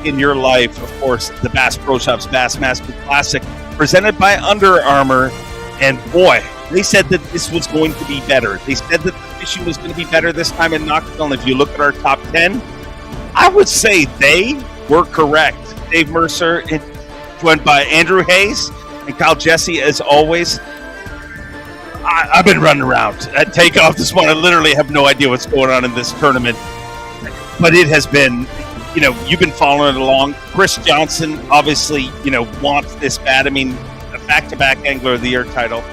in your life, of course, the Bass Pro Shops Bassmaster Classic, presented by Under Armour. And boy, they said that this was going to be better. They said that the fishing was going to be better this time in Knoxville. And if you look at our top 10, I would say they were correct. Dave Mercer, joined by Andrew Hayes and Kyle Jesse, as always. I've been running around at takeoff this morning. I literally have no idea what's going on in this tournament. But it has been, you've been following it along. Chris Johnson, obviously, wants this bad. I mean, a back-to-back Angler of the Year title.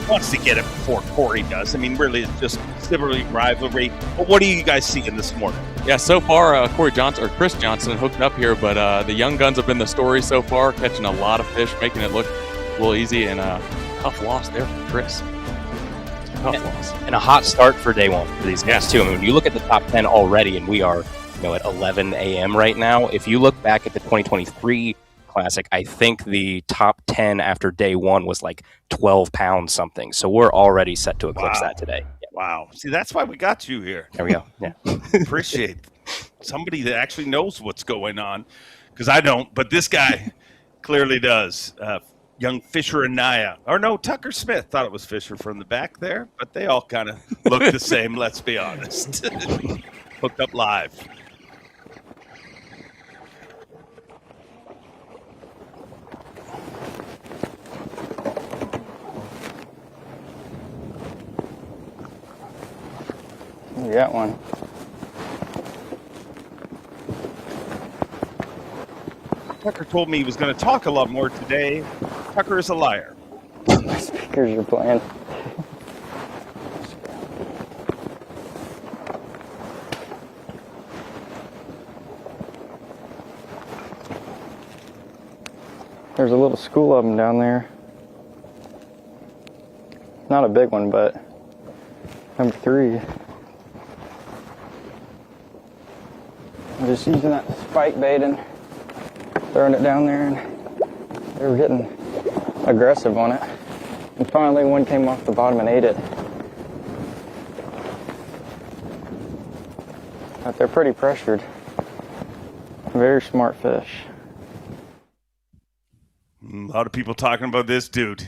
Wants to get it before Corey does. I mean, really, it's just sibling rivalry. But what are you guys seeing this morning? Yeah, so far, Chris Johnson hooked up here, but the young guns have been the story so far, catching a lot of fish, making it look a little easy, and a tough loss there for Chris. And a hot start for day one for these guys, too. I mean, when you look at the top 10 already, and we are, at 11 a.m. right now, if you look back at the 2023 Classic, I think the top 10 after day one was like 12 pounds something. So we're already set to eclipse that today. Yeah. Wow. See, that's why we got you here. There we go. Yeah. Appreciate somebody that actually knows what's going on, because I don't, but this guy clearly does. Young Fisher and Naya. Or no, Tucker Smith. Thought it was Fisher from the back there, but they all kind of look the same, let's be honest. Hooked up live. You got one. Tucker told me he was going to talk a lot more today. Tucker is a liar. My speakers are playing. There's a little school of them down there. Not a big one, but number 3. I'm just using that spike bait and throwing it down there, and they were getting aggressive on it. And finally one came off the bottom and ate it. But they're pretty pressured. Very smart fish. A lot of people talking about this dude.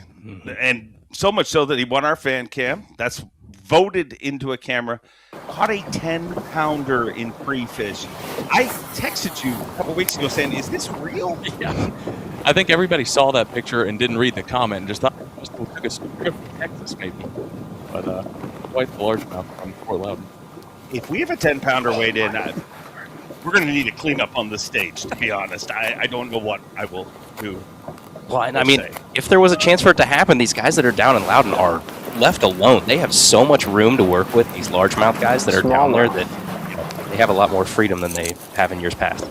And so much so that he won our fan cam. That's voted into a camera. Caught a 10-pounder in pre-fish. I texted you a couple weeks ago saying, is this real? Yeah. I think everybody saw that picture and didn't read the comment and just thought it took a trip to Texas maybe. But quite the largemouth from Fort Loudon. If we have a 10-pounder weighed in, we're going to need a cleanup on the stage, to be honest. I don't know what I will do. Well, and I mean, if there was a chance for it to happen, these guys that are down in Loudon are left alone. They have so much room to work with, these largemouth guys that are down there, that they have a lot more freedom than they have in years past.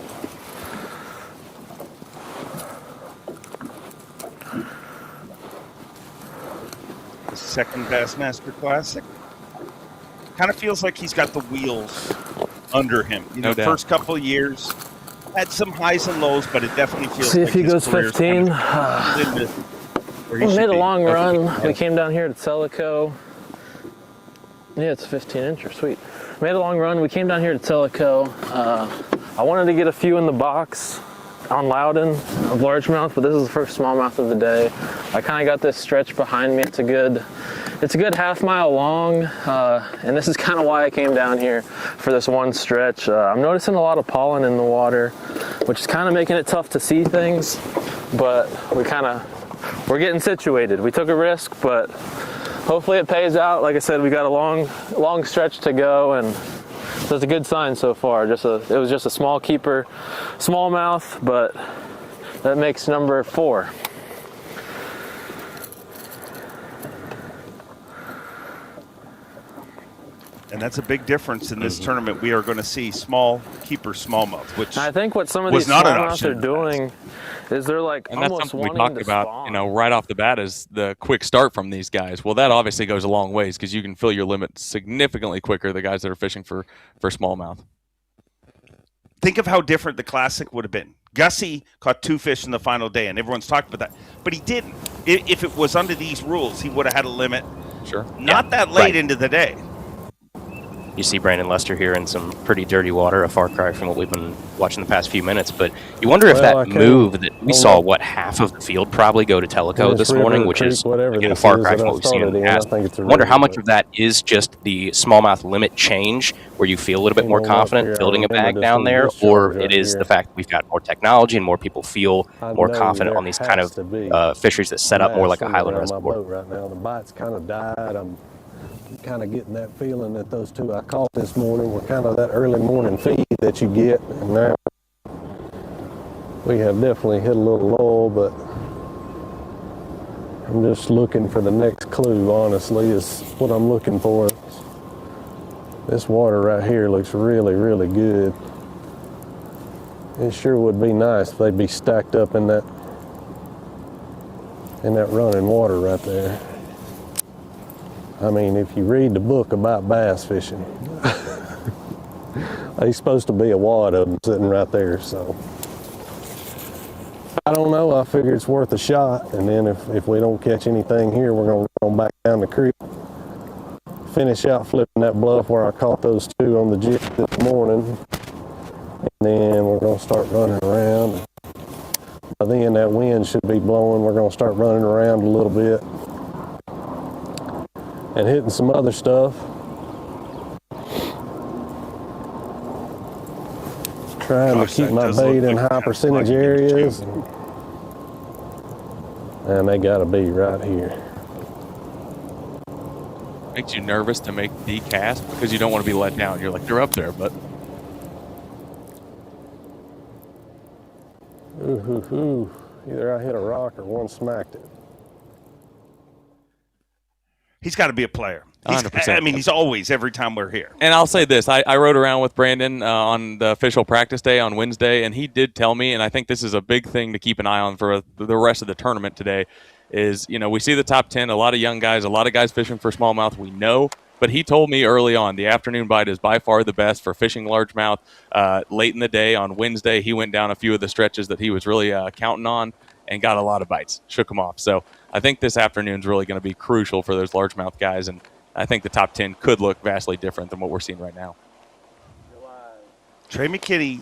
The second Bassmaster Classic. Kind of feels like he's got the wheels under him. No doubt. First couple of years had some highs and lows, but it definitely feels See like if he his goes career's 15. kind of We made a long run. We came down here to Tellico. Yeah, it's a 15-incher. Sweet. Made a long run. We came down here to Tellico. I wanted to get a few in the box on Loudon of largemouth, but this is the first smallmouth of the day. I kind of got this stretch behind me. It's a good half-mile long, and this is kind of why I came down here for this one stretch. I'm noticing a lot of pollen in the water, which is kind of making it tough to see things, but we're getting situated. We took a risk, but hopefully it pays out. Like I said, we got a long stretch to go, and that's a good sign so far. It was just a small keeper, smallmouth, but that makes number 4. And that's a big difference in this tournament. We are going to see small keeper smallmouth, which I think what some of these smallmouths are doing is they're like and that's almost something we wanting talked to about, spawn. right off the bat, is the quick start from these guys. Well, that obviously goes a long ways because you can fill your limit significantly quicker, the guys that are fishing for smallmouth. Think of how different the Classic would have been. Gussy caught 2 fish in the final day, and everyone's talked about that. But he didn't. If it was under these rules, he would have had a limit. Sure. Not that late into the day. You see Brandon Lester here in some pretty dirty water, a far cry from what we've been watching the past few minutes. But you wonder if that move that we saw, half of the field probably go to Tellico this morning, which is again, a far cry from what we've seen in the past. I wonder how much of that is just the smallmouth limit change, where you feel a little bit more confident building a bag down there, or it is the fact that we've got more technology and more people feel more confident on these kind of fisheries that set up more like a highland reservoir. Right now, the bite's kind of died. I'm kind of getting that feeling that those two I caught this morning were kind of that early morning feed that you get, and now we have definitely hit a little lull, but I'm just looking for the next clue, honestly, is what I'm looking for. This water right here looks really, really good. It sure would be nice if they'd be stacked up in that running water right there. I mean, if you read the book about bass fishing, there's supposed to be a wad of them sitting right there, so. I don't know, I figure it's worth a shot, and then if we don't catch anything here, we're gonna run back down the creek, finish out flipping that bluff where I caught those two on the jig this morning, and then we're gonna start running around. By then that wind should be blowing, we're gonna start running around a little bit and hitting some other stuff. Trying to keep my bait in high percentage areas. And they gotta be right here. Makes you nervous to make the cast because you don't want to be let down. You're like, they're up there, but. Ooh. Either I hit a rock or one smacked it. He's got to be a player. 100%. I mean, he's always, every time we're here. And I'll say this. I rode around with Brandon on the official practice day on Wednesday, and he did tell me, and I think this is a big thing to keep an eye on for the rest of the tournament today, is, we see the top 10, a lot of young guys, a lot of guys fishing for smallmouth, we know. But he told me early on, the afternoon bite is by far the best for fishing largemouth. Late in the day on Wednesday, he went down a few of the stretches that he was really counting on and got a lot of bites, shook them off. So I think this afternoon's really going to be crucial for those largemouth guys, and I think the top 10 could look vastly different than what we're seeing right now. Trey McKinney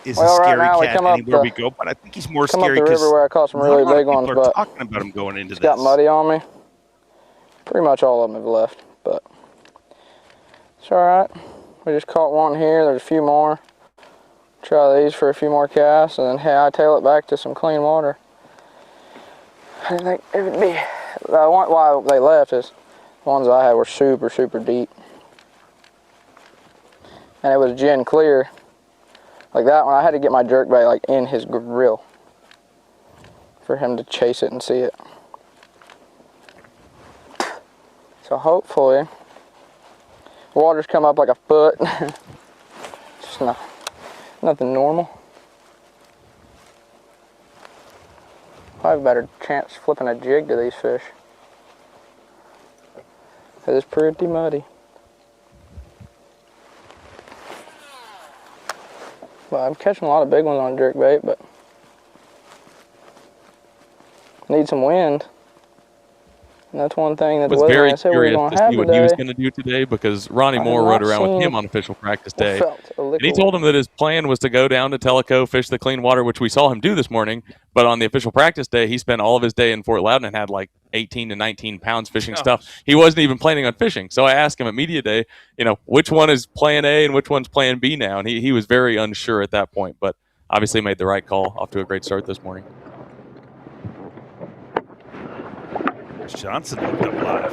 is a scary cat anywhere we go, but I think he's more scary because river where I caught some really big ones, but talking about him going into this. Got muddy on me. Pretty much all of them have left, but it's all right. We just caught one here. There's a few more. Try these for a few more casts, and then hightail it back to some clean water. I didn't think it would be. Why they left is the ones I had were super, super deep. And it was gin clear. Like that one, I had to get my jerkbait like in his grill for him to chase it and see it. So hopefully, the water's come up like a foot. Just nothing normal. I have a better chance flipping a jig to these fish. It's pretty muddy. Well, I'm catching a lot of big ones on jerkbait, but need some wind. And that's one thing that the weatherman said we were going to have today. What he was going to do today, because Ronnie Moore rode around with him on official practice day. And he told him that his plan was to go down to Tellico, fish the clean water, which we saw him do this morning. But on the official practice day, he spent all of his day in Fort Loudon and had like 18 to 19 pounds fishing stuff. He wasn't even planning on fishing. So I asked him at media day, which one is plan A and which one's plan B now? And he was very unsure at that point, but obviously made the right call. Off to a great start this morning. Johnson looked up live.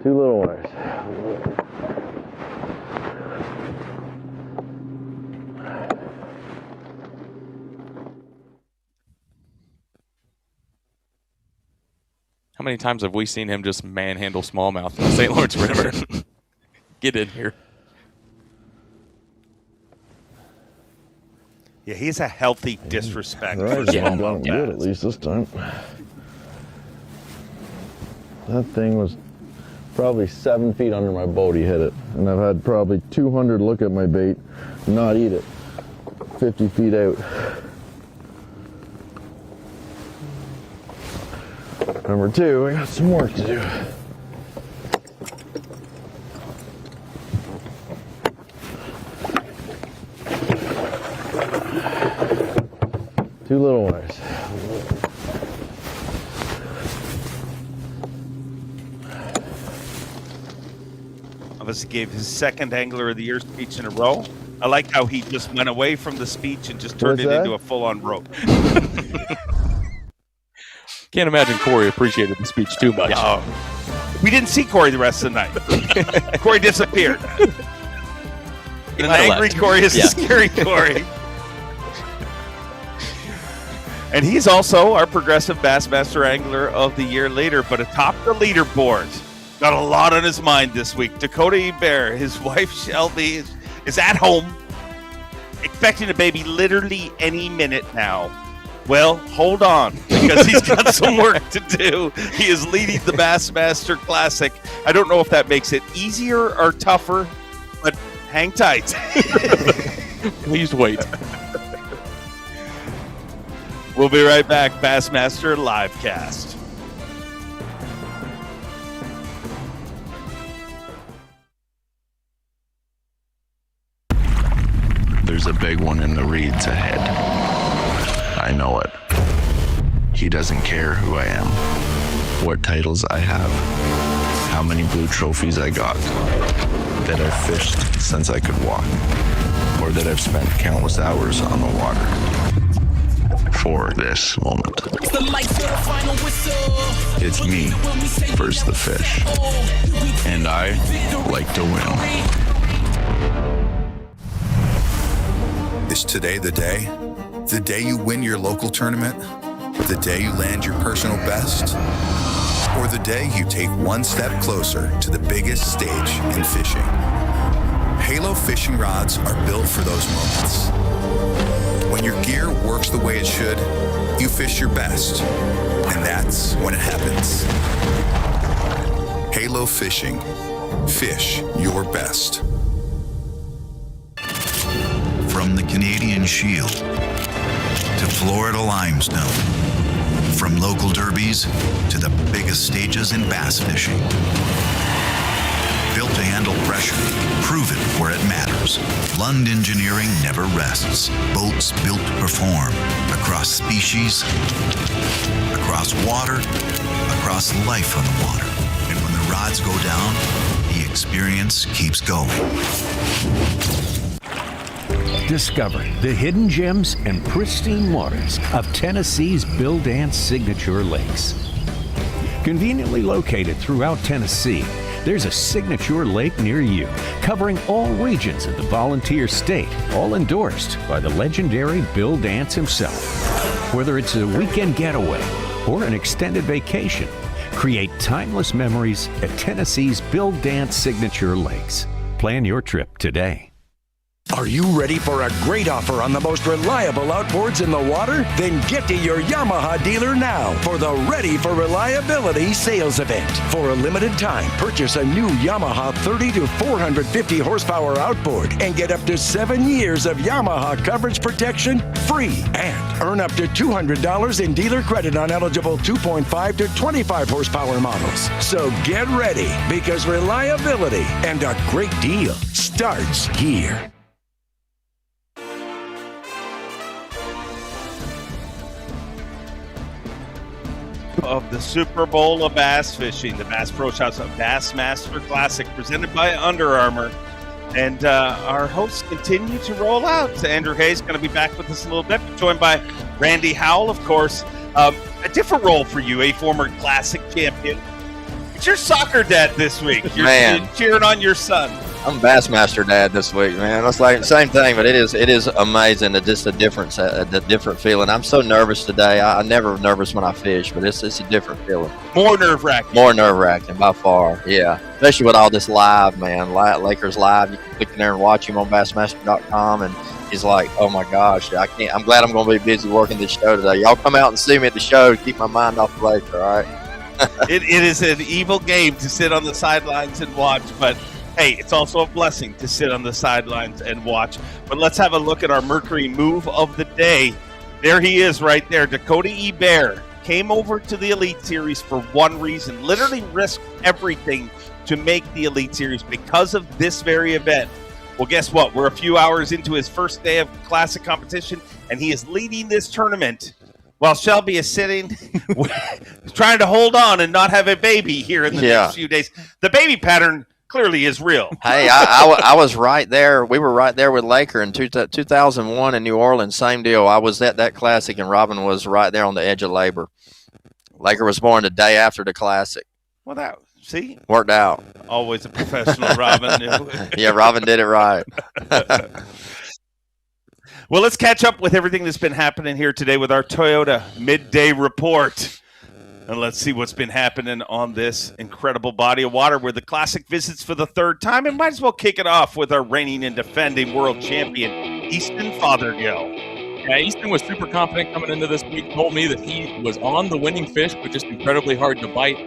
2 little ones. How many times have we seen him just manhandle smallmouth in the St. Lawrence River? Get in here. Yeah, he has a healthy disrespect. Right, yeah, I'm good at least this time. That thing was probably 7 feet under my boat. He hit it, and I've had probably 200 look at my bait, not eat it. 50 feet out. Number 2, I got some work to do. 2 little wires. Obviously gave his second Angler of the Year speech in a row. I like how he just went away from the speech and just turned What's it that? into a full-on rope. Can't imagine Corey appreciated the speech too much. We didn't see Corey the rest of the night. Corey disappeared. An angry Corey is a scary Corey. And he's also our Progressive Bassmaster Angler of the Year later, but atop the leaderboard. Got a lot on his mind this week. Dakota Ebert, his wife Shelby, is at home, expecting a baby literally any minute now. Well, hold on, because he's got some work to do. He is leading the Bassmaster Classic. I don't know if that makes it easier or tougher, but hang tight. Please wait. We'll be right back. Bassmaster Livecast. There's a big one in the reeds ahead. I know it. He doesn't care who I am, what titles I have, how many blue trophies I got, that I've fished since I could walk, or that I've spent countless hours on the water for this moment. It's me versus the fish, and I like to win. Is today the day? The day you win your local tournament? The day you land your personal best? Or the day you take one step closer to the biggest stage in fishing? Halo fishing rods are built for those moments. When your gear works the way it should, you fish your best. And that's when it happens. Halo Fishing. Fish your best. From the Canadian Shield to Florida Limestone, from local derbies to the biggest stages in bass fishing. Built to handle pressure, proven where it matters. Lund Engineering never rests. Boats built to perform across species, across water, across life on the water. And when the rods go down, the experience keeps going. Discover the hidden gems and pristine waters of Tennessee's B.A.S.S signature lakes. Conveniently located throughout Tennessee, there's a signature lake near you, covering all regions of the volunteer state, all endorsed by the legendary Bill Dance himself. Whether it's a weekend getaway or an extended vacation, create timeless memories at Tennessee's Bill Dance signature lakes. Plan your trip today. Are you ready for a great offer on the most reliable outboards in the water? Then get to your Yamaha dealer now for the Ready for Reliability sales event. For a limited time, purchase a new Yamaha 30 to 450 horsepower outboard and get up to 7 years of Yamaha coverage protection free. And earn up to $200 in dealer credit on eligible 2.5 to 25 horsepower models. So get ready, because reliability and a great deal starts here. Of the Super Bowl of bass fishing, the Bass Pro Shops Bassmaster Classic, presented by Under Armour. And our hosts continue to roll out. Andrew Hayes going to be back with us in a little bit, joined by Randy Howell, of course. A different role for you, a former Classic champion. It's your soccer dad this week. You're cheering on your son. I'm Bassmaster dad this week, man. It's like the same thing, but it is amazing. Just a different feeling. I'm so nervous today. I'm never nervous when I fish, but it's a different feeling. More nerve-wracking. More nerve-wracking by far. Yeah, especially with all this live, man. Lakers live. You can click in there and watch him on Bassmaster.com, and he's like, oh my gosh, I can't. I'm glad I'm going to be busy working this show today. Y'all come out and see me at the show to keep my mind off the lake. All right. It is an evil game to sit on the sidelines and watch, but hey, it's also a blessing to sit on the sidelines and watch. But let's have a look at our Mercury move of the day. There he is right there. Dakota Ebert came over to the Elite Series for one reason, literally risked everything to make the Elite Series because of this very event. Well, guess what? We're a few hours into his first day of classic competition, and he is leading this tournament while Shelby is sitting, trying to hold on and not have a baby here in the next few days. The baby pattern clearly is real. Hey, I was right there. We were right there with Laker in 2001 in New Orleans. Same deal. I was at that classic, and Robin was right there on the edge of labor. Laker was born the day after the classic. Well, that see worked out. Always a professional, Robin. Yeah, Robin did it right. Well, let's catch up with everything that's been happening here today with our Toyota Midday Report. And let's see what's been happening on this incredible body of water where the Classic visits for the third time. And might as well kick it off with our reigning and defending world champion, Easton Fothergill. Yeah, Easton was super confident coming into this week, told me that he was on the winning fish, but just incredibly hard to bite.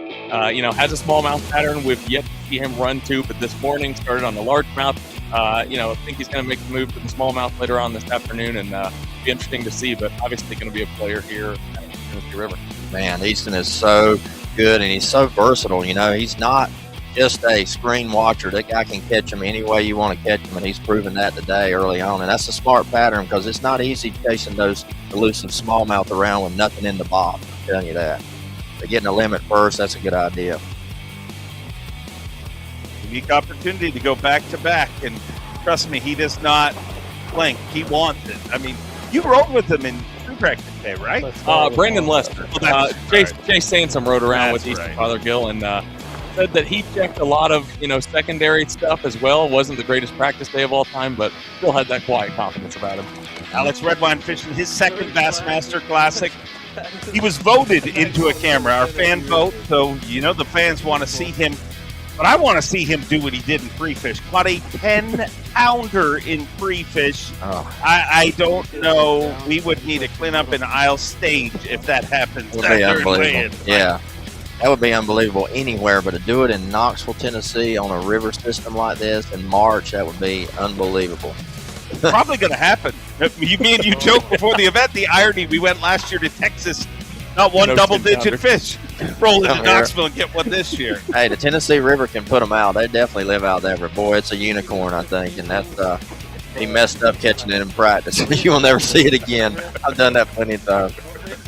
Has a smallmouth pattern. We've yet to see him run to, but this morning started on the largemouth. I think he's going to make the move to the smallmouth later on this afternoon, and be interesting to see, but obviously going to be a player here at the Tennessee River. Man, Easton is so good, and he's so versatile. He's not just a screen watcher. That guy can catch him any way you want to catch him, and he's proven that today early on. And that's a smart pattern because it's not easy chasing those elusive smallmouth around with nothing in the box. I'm telling you that. But getting a limit first, that's a good idea. Unique opportunity to go back to back, and trust me, he does not blink. He wants it. I mean, you rode with him in true practice today, right? Brandon Lester. Jay Sansom rode around with Easton Fothergill and said that he checked a lot of secondary stuff as well. Wasn't the greatest practice day of all time, but still had that quiet confidence about him. Alex Redwine fishing his second Bassmaster Classic. He was voted into a camera, our fan vote, so the fans want to see him. But I want to see him do what he did in free fish. Caught a 10-pounder in free fish. Oh. I don't know. We would need a cleanup in aisle stage if that happens. It would be unbelievable. Yeah. That would be unbelievable anywhere, but to do it in Knoxville, Tennessee on a river system like this in March, that would be unbelievable. Probably going to happen. Me and you joked before the event, the irony, we went last year to Texas, not one double-digit fish. Roll into Knoxville and get one this year. Hey, the Tennessee River can put them out. They definitely live out there, but boy, it's a unicorn, I think, and that's he messed up catching it in practice. You will never see it again. I've done that plenty of times.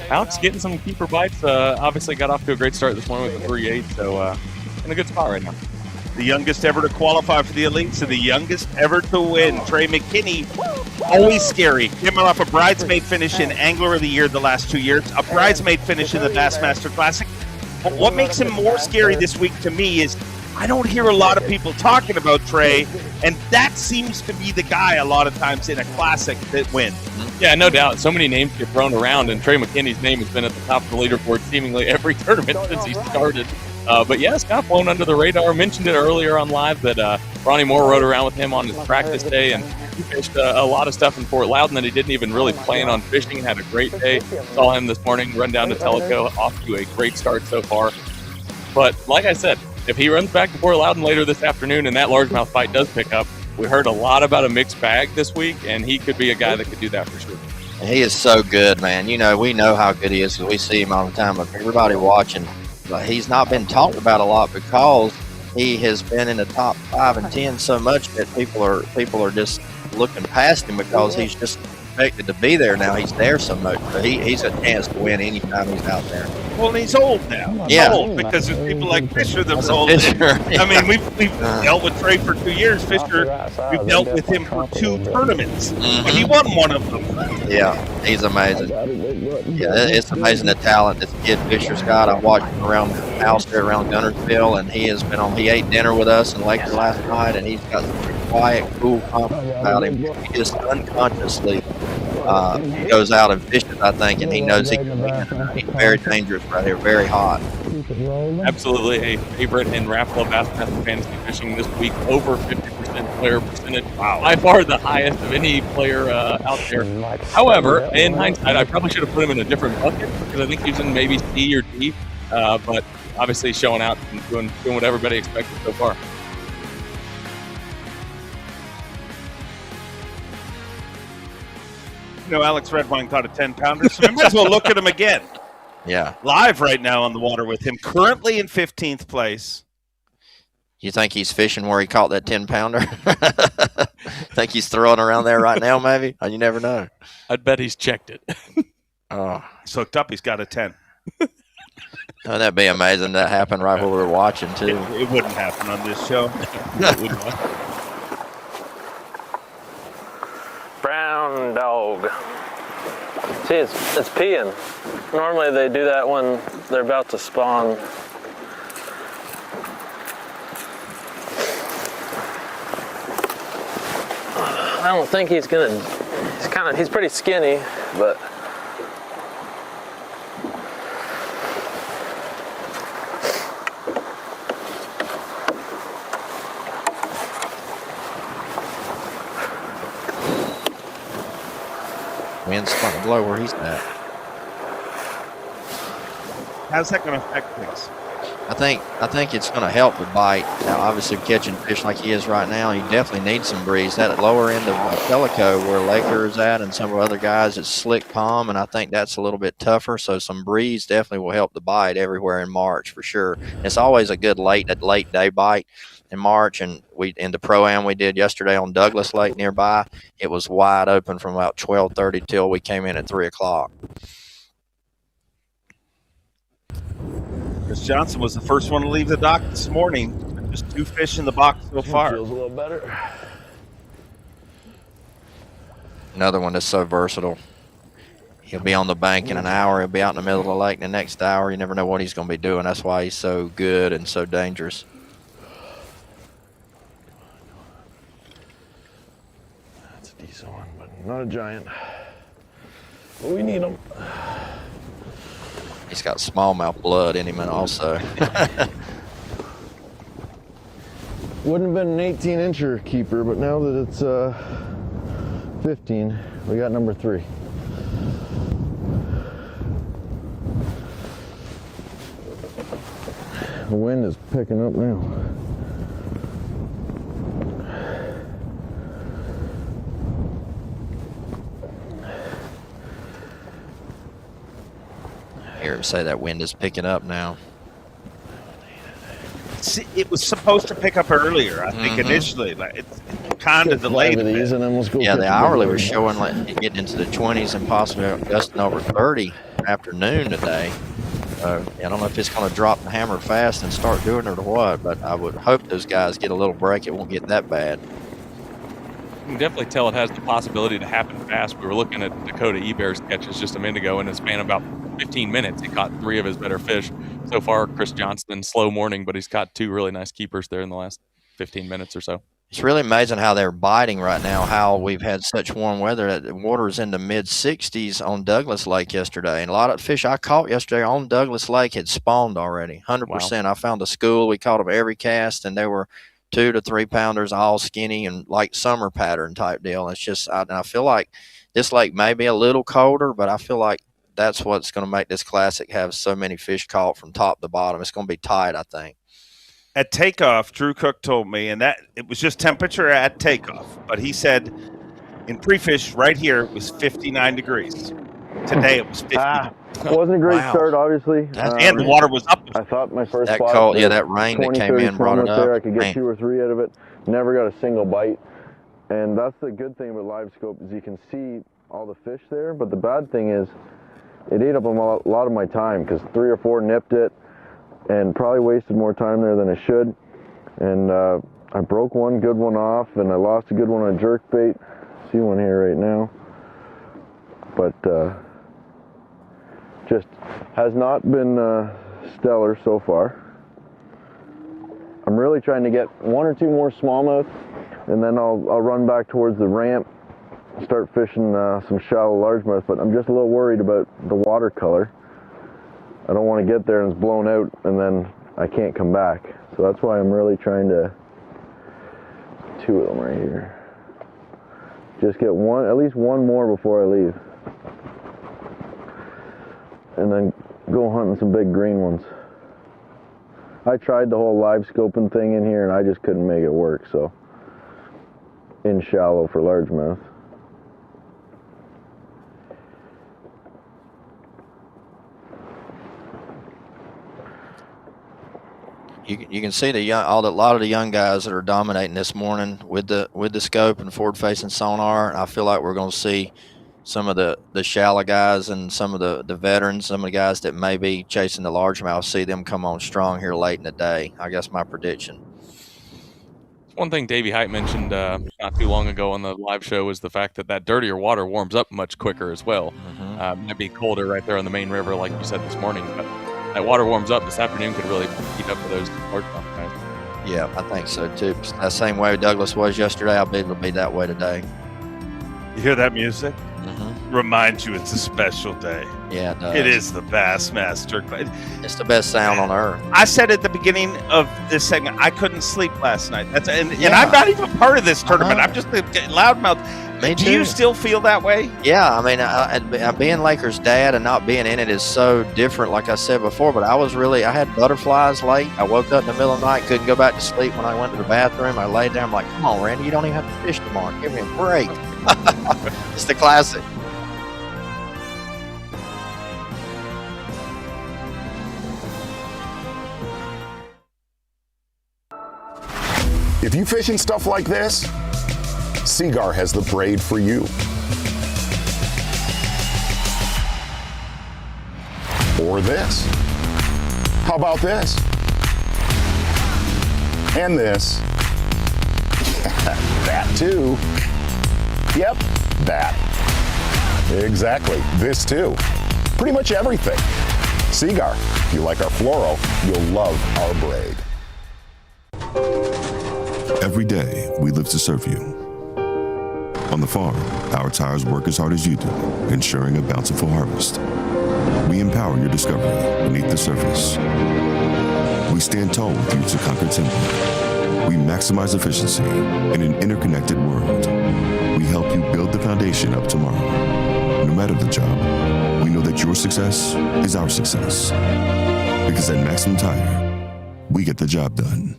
Alex getting some keeper bites. Obviously got off to a great start this morning with a 3.8, so in a good spot right now. The youngest ever to qualify for the elites and the youngest ever to win. Trey McKinney, always scary. Came off a bridesmaid finish in Angler of the Year the last 2 years, a bridesmaid finish in the Bassmaster Classic. But what makes him more scary this week to me is I don't hear a lot of people talking about Trey, and that seems to be the guy a lot of times in a Classic that wins. Yeah, no doubt. So many names get thrown around, and Trey McKinney's name has been at the top of the leaderboard seemingly every tournament since he started. But yeah, Scott flown under the radar. Mentioned it earlier on live that Ronnie Moore rode around with him on his practice day, and he fished a lot of stuff in Fort Loudon that he didn't even really plan on fishing. Had a great day. Saw him this morning run down to Tellico, off to a great start so far. But like I said, if he runs back to Fort Loudon later this afternoon and that largemouth fight does pick up, we heard a lot about a mixed bag this week, and he could be a guy that could do that for sure. He is so good, man. We know how good he is because we see him all the time. But everybody watching, but he's not been talked about a lot because he has been in the top 5 and 10 so much that people are just looking past him because he's just expected to be there now. He's there so much, but he's a chance to win anytime he's out there. Well, and he's old now. Yeah. Old because there's people like Fisher that was old. I mean, we've dealt with Trey for 2 years. Fisher, we've dealt with him for 2 tournaments, but he won one of them. Yeah, he's amazing. Yeah, it's amazing the talent this kid Fisher's got. I watched him around the house there around Gunnersville, and he ate dinner with us in Laker last night, and he's got some quiet, cool confidence about him. He just unconsciously goes out and fishes, I think, and he knows he can win. He's very dangerous right here, very hot. Absolutely a favorite in Rapala Bassmaster Fantasy Fishing this week, over 50% player percentage. Wow. By far the highest of any player out there. However, in hindsight, I probably should have put him in a different bucket because I think he's in maybe C or D, but obviously showing out and doing what everybody expected so far. Alex Redwine caught a 10-pounder, so we might as well look at him again. Yeah. Live right now on the water with him, currently in 15th place. You think he's fishing where he caught that 10-pounder? Think he's throwing around there right now, maybe? You never know. I'd bet he's checked it. Oh, He's hooked up. He's got a 10. oh, that'd be amazing. That happened right while we were watching, too. It wouldn't happen on this show. It would not. Brown dog. See, it's peeing. Normally they do that when they're about to spawn. I don't think he's gonna, he's pretty skinny, but Wind's starting to blow where he's at. How's that going to affect things? I think it's going to help the bite. Now, obviously, catching fish like he is right now, you definitely need some breeze. That lower end of Pelico, where Laker is at, and some of other guys, it's slick palm, and I think that's a little bit tougher. So some breeze definitely will help the bite everywhere in March for sure. It's always a good late day bite in March, and in the pro-am we did yesterday on Douglas Lake nearby, it was wide open from about 12:30 till we came in at 3 o'clock. Chris Johnson was the first one to leave the dock this morning. Just 2 fish in the box so far. Feels a little better. Another one that's so versatile. He'll be on the bank in an hour. He'll be out in the middle of the lake in the next hour. You never know what he's going to be doing. That's why he's so good and so dangerous. That's a decent one, but not a giant. But we need him. He's got smallmouth blood in him also. Wouldn't have been an 18-incher keeper, but now that it's 15, we got number 3. The wind is picking up now. Hear him say that wind is picking up now. It was supposed to pick up earlier, I think, initially. Like it's kind of delayed. These and then let's go. Yeah, the hourly was showing like getting into the 20s and possibly gusting over 30 afternoon today. I don't know if it's going to drop the hammer fast and start doing it or what, but I would hope those guys get a little break. It won't get that bad. You can definitely tell it has the possibility to happen fast. We were looking at Dakota E-Bear's catches just a minute ago, and in a span of about 15 minutes, he caught 3 of his better fish. So far, Chris Johnston, slow morning, but he's caught 2 really nice keepers there in the last 15 minutes or so. It's really amazing how they're biting right now, how we've had such warm weather. The water's in the mid-60s on Douglas Lake yesterday. And a lot of fish I caught yesterday on Douglas Lake had spawned already, 100%. Wow. I found a school. We caught them every cast, and they were 2 to 3 pounders, all skinny and like summer pattern type deal. It's just, I feel like this lake may be a little colder, but I feel like that's what's going to make this classic have so many fish caught from top to bottom. It's going to be tight, I think. At takeoff, Drew Cook told me, and that it was just temperature at takeoff, but he said in pre-fish right here it was 59 degrees. Today it was 50. It wasn't a great start, obviously. And the water was up. I thought my first that spot, cold, that rain that came in brought it up. There, I could get 2 or 3 out of it. Never got a single bite. And that's the good thing about live scope is you can see all the fish there, but the bad thing is it ate up a lot of my time because 3 or 4 nipped it and probably wasted more time there than I should. And I broke one good one off, and I lost a good one on jerk bait. See one here right now. But just has not been stellar so far. I'm really trying to get 1 or 2 more smallmouth, and then I'll run back towards the ramp, start fishing some shallow largemouth, but I'm just a little worried about the watercolor. I don't want to get there and it's blown out and then I can't come back. So that's why I'm really trying to, 2 of them right here. Just get at least one more before I leave. And then go hunting some big green ones. I tried the whole live scoping thing in here and I just couldn't make it work, so in shallow for largemouth. you can see a lot of the young guys that are dominating this morning with the scope and forward facing sonar. I feel like we're going to see some of the shallow guys and some of the veterans, some of the guys that may be chasing the largemouth, see them come on strong here late in the day. I guess my prediction. One thing Davey Height mentioned not too long ago on the live show was the fact that dirtier water warms up much quicker as well. Might be colder right there on the main river, like you said this morning, but that water warms up this afternoon could really heat up for those largemouth guys. Yeah, I think so too. That same way Douglas was yesterday, I believe it'll be that way today. You hear that music? Reminds you it's a special day. Yeah, it does. It is the Bassmaster. It's the best sound on earth. I said at the beginning of this segment, I couldn't sleep last night. And I'm not even part of this tournament. I'm just a loudmouth. Do you still feel that way? Yeah, I mean, being Lakers' dad and not being in it is so different, like I said before, but I had butterflies late. I woke up in the middle of the night, couldn't go back to sleep when I went to the bathroom. I laid down, I'm like, come on, Randy, you don't even have to fish tomorrow. Give me a break. It's the classic. If you fishing stuff like this, Seagar has the braid for you. Or this. How about this? And this. That too. Yep, that. Exactly, this too. Pretty much everything. Seagar, if you like our fluoro, you'll love our braid. Every day, we live to serve you. On the farm, our tires work as hard as you do, ensuring a bountiful harvest. We empower your discovery beneath the surface. We stand tall with you to conquer timber. We maximize efficiency in an interconnected world. We help you build the foundation of tomorrow. No matter the job, we know that your success is our success. Because at Maximum Tire, we get the job done.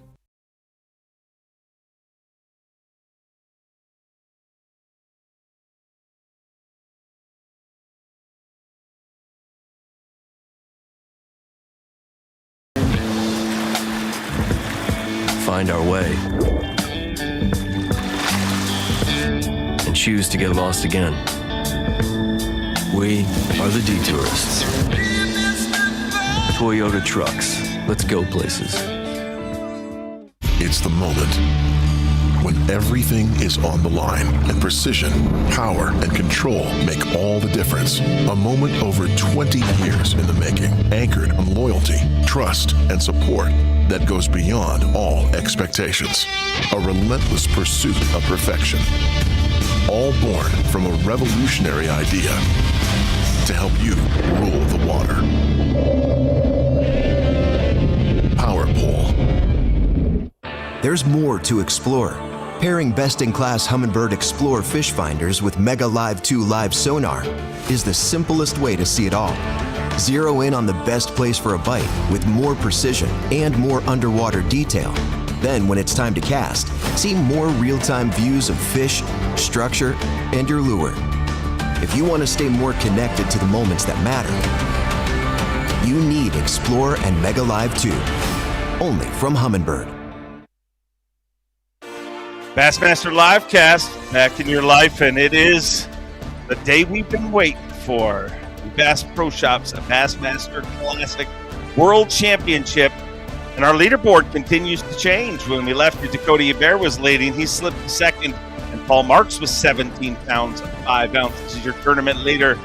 Find our way and choose to get lost again. We are the Detourists. Toyota trucks. Let's go places. It's the moment when everything is on the line and precision, power, and control make all the difference. A moment over 20 years in the making, anchored on loyalty, trust, and support that goes beyond all expectations. A relentless pursuit of perfection. All born from a revolutionary idea to help you rule the water. Power Pole. There's more to explore. Pairing best-in-class Humminbird Explorer fish finders with Mega Live 2 live sonar is the simplest way to see it all. Zero in on the best place for a bite with more precision and more underwater detail. Then when it's time to cast, see more real-time views of fish, structure, and your lure. If you want to stay more connected to the moments that matter, you need Explorer and Mega Live 2. Only from Humminbird. Bassmaster Livecast back in your life, and it is the day we've been waiting for. The Bass Pro Shops, a Bassmaster Classic World Championship, and our leaderboard continues to change. When we left here, Dakota Hebert was leading. He slipped to second, and Paul Marks was 17 pounds, 5 ounces as your tournament leader.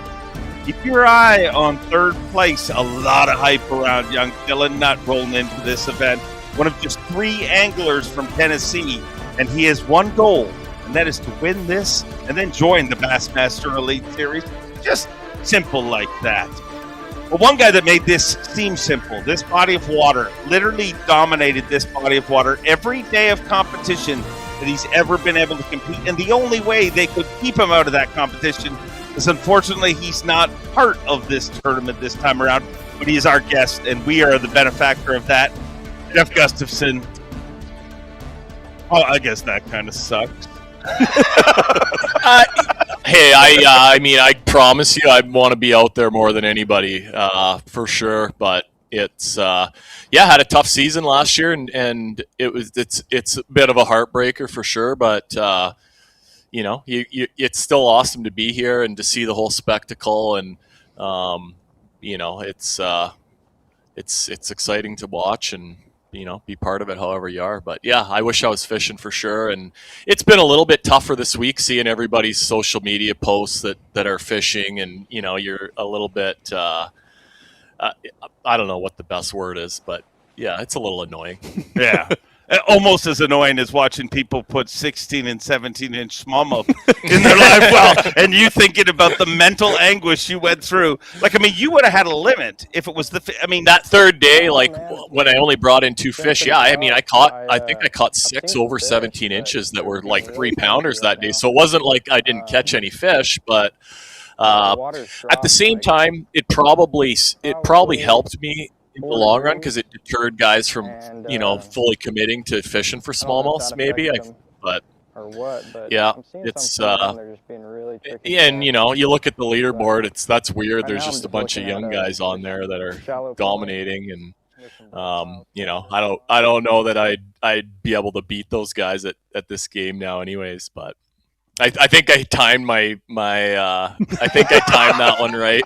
Keep your eye on third place. A lot of hype around young Dylan Nutt rolling into this event. One of just 3 anglers from Tennessee. And he has one goal, and that is to win this and then join the Bassmaster Elite Series. Just simple like that. Well, one guy that made this seem simple, this body of water, literally dominated this body of water every day of competition that he's ever been able to compete. And the only way they could keep him out of that competition is, unfortunately, he's not part of this tournament this time around, but he is our guest, and we are the benefactor of that. Jeff Gustafson. Oh, I guess that kind of sucks. Hey, I mean, I promise you, I want to be out there more than anybody, for sure. But it's had a tough season last year, and it's a bit of a heartbreaker for sure. But it's still awesome to be here and to see the whole spectacle, and it's exciting to watch and be part of it however you are. But yeah, I wish I was fishing for sure. And it's been a little bit tougher this week seeing everybody's social media posts that are fishing, and you're a little bit I don't know what the best word is, but yeah, it's a little annoying. Yeah. Almost as annoying as watching people put 16 and 17-inch smallmouth in their live well, and you thinking about the mental anguish you went through. Like, I mean, you would have had a limit if it was that third day, like when I only brought in 2 fish. Yeah, I mean, I think I caught 6 over 17 inches that were like 3-pounders that day. So it wasn't like I didn't catch any fish, but at the same time, it probably helped me in the long run because it deterred guys from fully committing to fishing for smallmouths. Maybe but yeah, it's and you look at the leaderboard, that's weird. There's just a bunch of young guys on there that are dominating, and I don't know that I'd be able to beat those guys at this game now anyways, but I think I timed I think I timed that one right.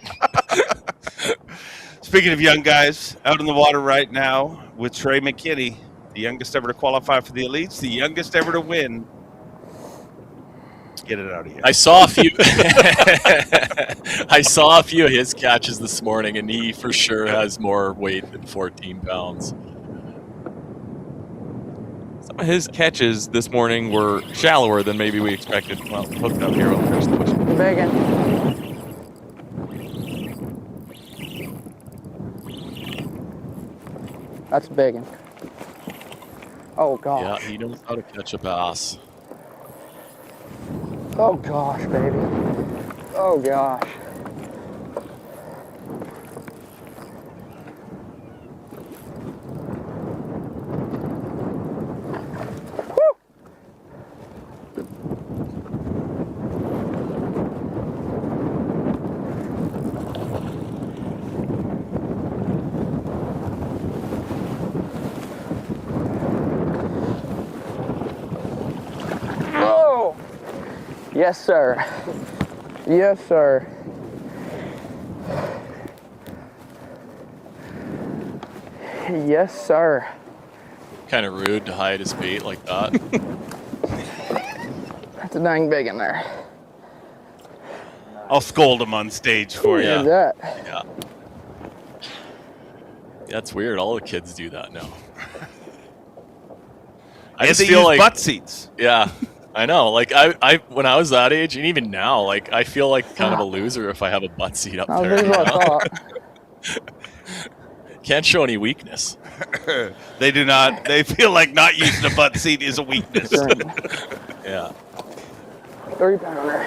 Speaking of young guys, out in the water right now with Trey McKinney, the youngest ever to qualify for the elites, the youngest ever to win. Get it out of here. I saw a few of his catches this morning, and he for sure has more weight than 14 pounds. Some of his catches this morning were shallower than maybe we expected. Well, hooked up here on first push. Begging. That's begging. Oh gosh. Yeah, he knows how to catch a bass. Oh gosh, baby. Oh gosh. Yes, sir. Yes, sir. Yes, sir. Kind of rude to hide his bait like that. That's a dang big in there. I'll scold him on stage for you. That. Yeah. That's weird. All the kids do that now. I just feel like butt seats. Yeah. I know, like I when I was that age, and even now, like I feel like kind of a loser if I have a butt seat up there. Can't show any weakness. They do not. They feel like not using a butt seat is a weakness. Yeah. 30-pounder.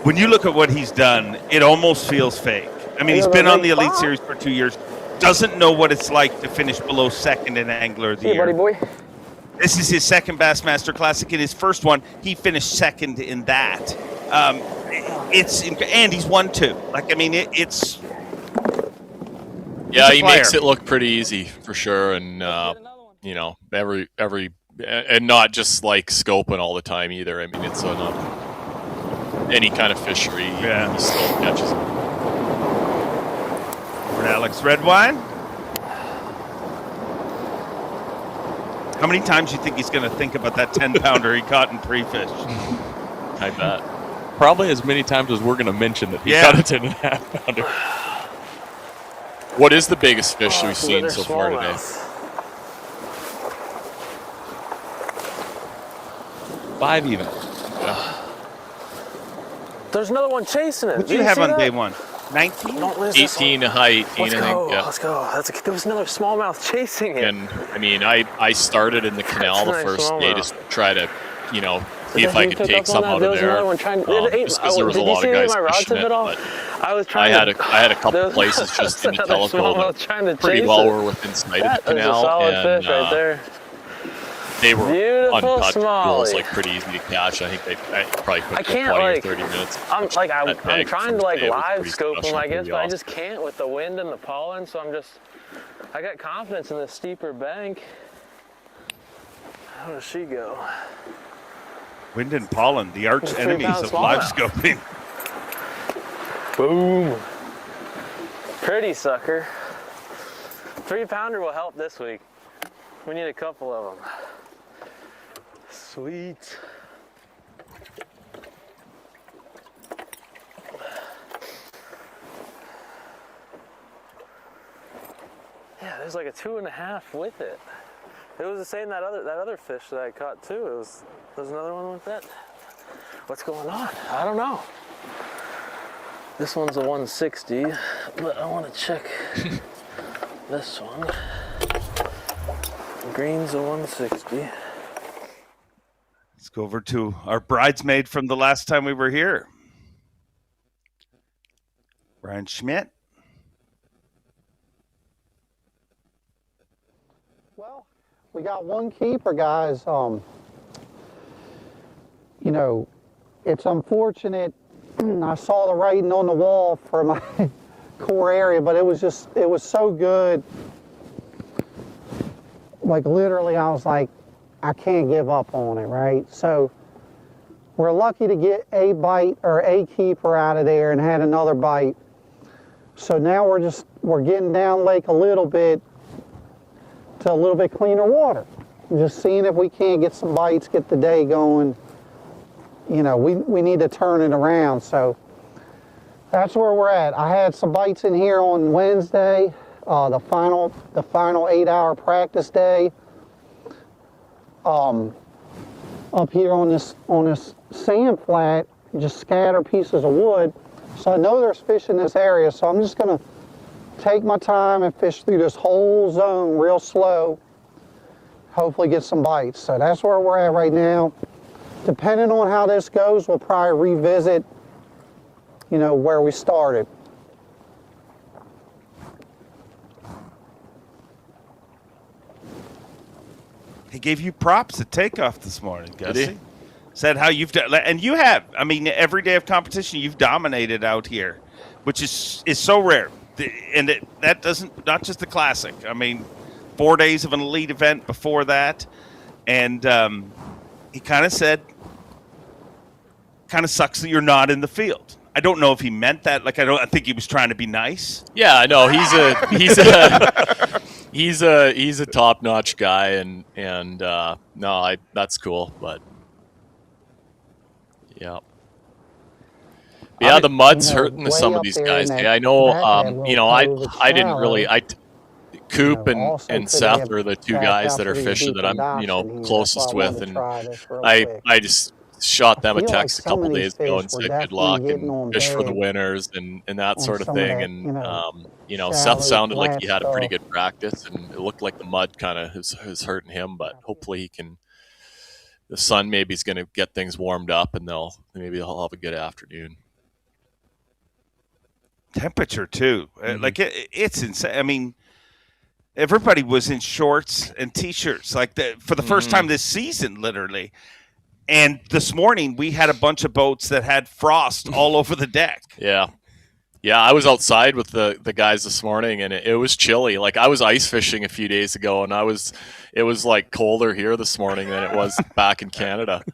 When you look at what he's done, it almost feels fake. I mean, he's been on the Elite Series for 2 years. Doesn't know what it's like to finish below second in Angler of the Year. Buddy boy. This is his second Bassmaster Classic. In his first one, he finished second in that. And he's won 2. Like, I mean, it's. Yeah, he makes it look pretty easy for sure, and every and not just like scoping all the time either. I mean, it's on any kind of fishery. Yeah, he still catches them. For Alex Redwine. How many times do you think he's going to think about that 10-pounder he caught in pre-fish? I bet. Probably as many times as we're going to mention that he caught a 10.5-pounder. What is the biggest fish we've seen so far today? Five even. There's another one chasing it. What did you have on day one? 19? 18, high 18, I think. Yeah. Let's go. There was another smallmouth chasing it. And I mean, I started in the canal the first day to try to, see if I could take some out of there. Just because there was a lot of guys fishing it. But I had a couple places just in the Tellico that pretty well were within sight of the canal. That is a solid fish right there. they were Beautiful untouchable. It was smallie. like pretty easy to catch. I think I probably put I can't 20 like. or 30 minutes. I'm bag trying to like today was live pretty scope them, special, I guess, pretty but I awesome. just can't with the wind and the pollen. So I got confidence in this steeper bank. How does she go? Wind and pollen, the arch 3 enemies pound of live smallmouth. scoping. Boom. Pretty sucker. 3-pounder will help this week. We need a couple of them. Sweet. Yeah, there's like a 2.5 with it. It was the same that other fish that I caught too. There's another one with that. What's going on? I don't know. This one's a 160, but I want to check this one. Green's a 160. Let's go over to our bridesmaid from the last time we were here. Brian Schmidt. Well, we got one keeper, guys. You know, it's unfortunate. I saw the writing on the wall for my core area, but it was so good. Like literally, I was like, I can't give up on it, right? So we're lucky to get a bite or a keeper out of there and had another bite. So now we're getting down lake a little bit to a little bit cleaner water. Just seeing if we can't get some bites, get the day going. You know, we need to turn it around. So that's where we're at. I had some bites in here on Wednesday, the final 8-hour practice day. Up here on this sand flat, just scatter pieces of wood. So I know there's fish in this area, so I'm just gonna take my time and fish through this whole zone real slow. Hopefully get some bites. So that's where we're at right now. Depending on how this goes, we'll probably revisit, you know, where we started. He gave you props at takeoff this morning, Did Gussy. he? Said how you've done, and you have. I mean, every day of competition, you've dominated out here, which is so rare. And that doesn't, not just the classic. I mean, 4 days of an elite event before that, and he kind of said, kind of sucks that you're not in the field. I don't know if he meant that. Like, I think he was trying to be nice. Yeah, I know he's a top-notch guy, and no, that's cool, but yeah. Yeah, the mud's hurting some of these guys. I know, I didn't really. Coop and Seth are the two guys that are fishing that I'm, closest with, and I just shot them a text a couple days ago and said good luck and fish for the winners and that sort of thing. And Seth sounded like he had a pretty good practice, and it looked like the mud kind of is hurting him, but hopefully he can. The sun maybe is going to get things warmed up, and maybe they'll have a good afternoon. Temperature too, like it's insane. I mean, everybody was in shorts and t-shirts like for the first time this season, literally. And this morning we had a bunch of boats that had frost all over the deck. Yeah, I was outside with the guys this morning, and it was chilly. Like, I was ice fishing a few days ago, and it was like colder here this morning than it was back in Canada.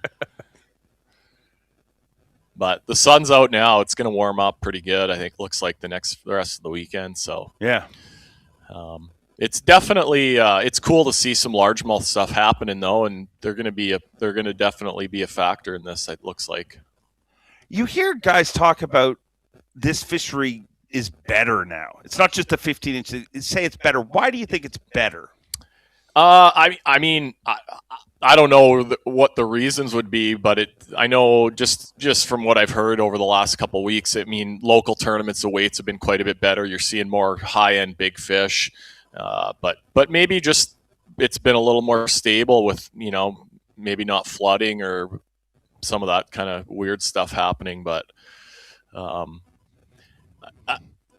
But the sun's out now. It's going to warm up pretty good. I think looks like the rest of the weekend. So yeah, it's definitely it's cool to see some largemouth stuff happening though, and they're going to definitely be a factor in this. It looks like. You hear guys talk about this fishery is better now. It's not just the 15 inches. Say it's better. Why do you think it's better? I mean, I don't know what the reasons would be, but I know just from what I've heard over the last couple of weeks, I mean, local tournaments, the weights have been quite a bit better. You're seeing more high-end big fish, but maybe just it's been a little more stable with, maybe not flooding or some of that kind of weird stuff happening. But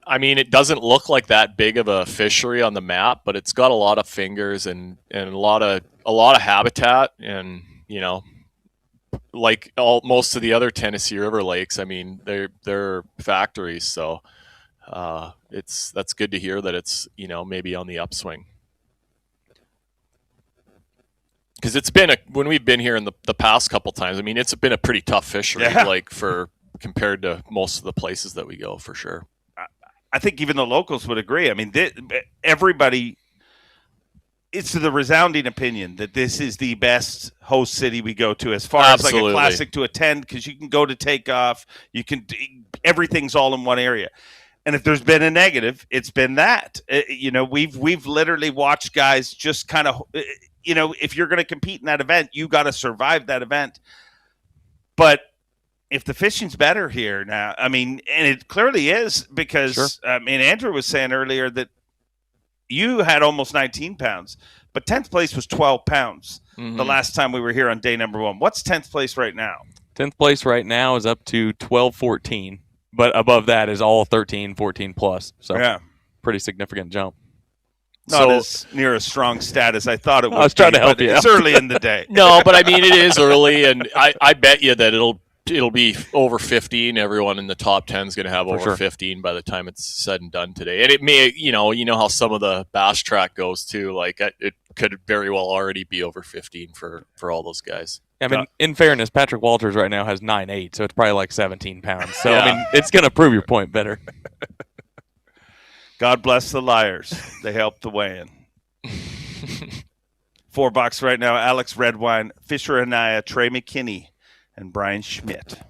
I mean, it doesn't look like that big of a fishery on the map, but it's got a lot of fingers and a lot of habitat, and like most of the other Tennessee River lakes, I mean, they're factories, so that's good to hear that it's maybe on the upswing. Because it's been when we've been here in the past couple times, I mean, it's been a pretty tough fishery, like compared to most of the places that we go, for sure. I think even the locals would agree. I mean, everybody, it's the resounding opinion that this is the best host city we go to as far as like a classic to attend, because you can go to takeoff, everything's all in one area. And if there's been a negative, it's been that. We've literally watched guys just kind of, if you're going to compete in that event, you got to survive that event. But if the fishing's better here now, I mean, and it clearly is, because Andrew was saying earlier that you had almost 19 pounds, but 10th place was 12 pounds the last time we were here on day number 1. What's 10th place right now? 10th place right now is up to 12-14, but above that is all 13, 14 plus. So pretty significant jump. Not as near a strong stat as I thought it would. I was trying to help you. It's early in the day. No, but I mean, it is early, and I bet you that it'll be over 15. Everyone in the top 10 is going to have over 15 by the time it's said and done today. And it may, you know how some of the bass track goes too. Like it could very well already be over 15 for all those guys. I mean, in fairness, Patrick Walters right now has 9.8, so it's probably like 17 pounds. So, I mean, it's going to prove your point better. God bless the liars. They helped the weigh-in. 4 bucks right now. Alex Redwine, Fisher Anaya, Trey McKinney, and Brian Schmidt.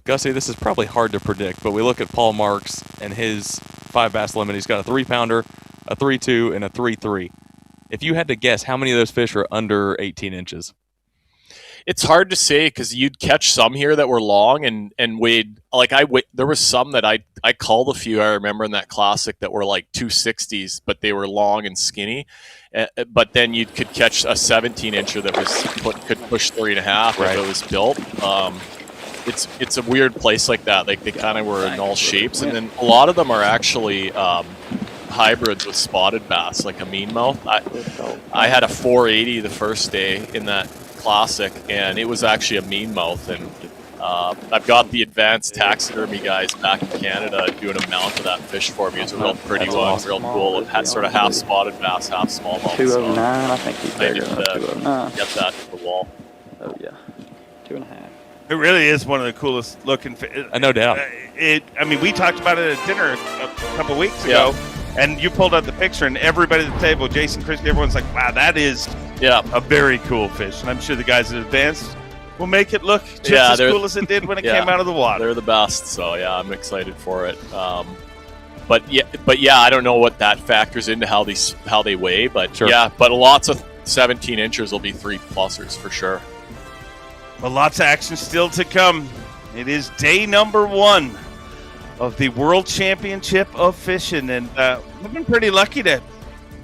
Gussy, this is probably hard to predict, but we look at Paul Marks and his 5 bass limit. He's got a 3-pounder, a 3.2, and a 3.3. If you had to guess, how many of those fish are under 18 inches? It's hard to say, because you'd catch some here that were long and weighed. Like there was some that I called a few, I remember, in that classic that were like 260s, but they were long and skinny. But then you could catch a 17-incher that could push 3.5 if it was built. It's a weird place like that. Like they kind of were in all shapes, and then a lot of them are actually hybrids with spotted bass, like a meanmouth. I had a 480 the first day in that classic, and it was actually a meanmouth, and I've got the advanced taxidermy guys back in Canada doing a mount of that fish for me. It's a real pretty one, awesome. Real cool. It had sort of half spotted bass, half smallmouth. 209, I think he's bigger than 209. Get that to the wall. Oh yeah, 2.5. It really is one of the coolest looking fish. No doubt. I mean, we talked about it at dinner a couple weeks ago, and you pulled out the picture, and everybody at the table, Jason, Christy, everyone's like, wow, that is a very cool fish. And I'm sure the guys at Advanced will make it look just as cool as it did when it came out of the water. They're the best, so I'm excited for it. But I don't know what that factors into how they weigh, but but lots of 17 inchers will be 3-plussers for sure. Well, lots of action still to come. It is day number 1 of the World Championship of Fishing, and we've been pretty lucky to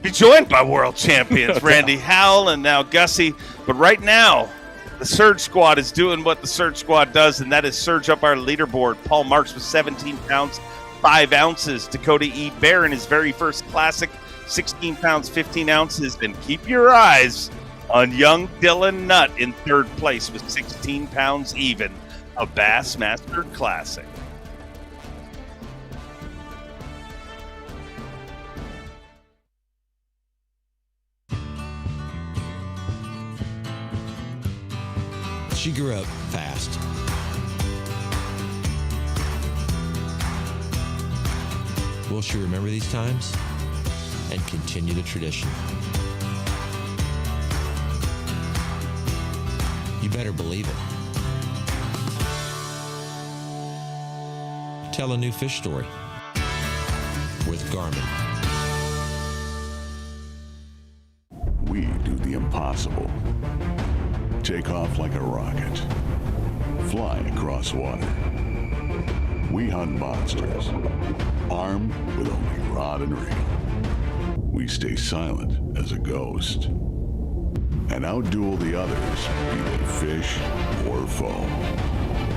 be joined by world champions Randy Howell and now Gussy. But right now, the Surge Squad is doing what the Surge Squad does, and that is surge up our leaderboard. Paul Marks with 17 pounds, 5 ounces. Dakota E. Bear in his very first classic, 16 pounds, 15 ounces. And keep your eyes on young Dylan Nutt in 3rd place with 16 pounds even, a Bassmaster Classic. She grew up fast. Will she remember these times and continue the tradition? You better believe it. Tell a new fish story with Garmin. We do the impossible. Take off like a rocket. Fly across water. We hunt monsters, armed with only rod and reel. We stay silent as a ghost. And outduel the others, be they fish or foe.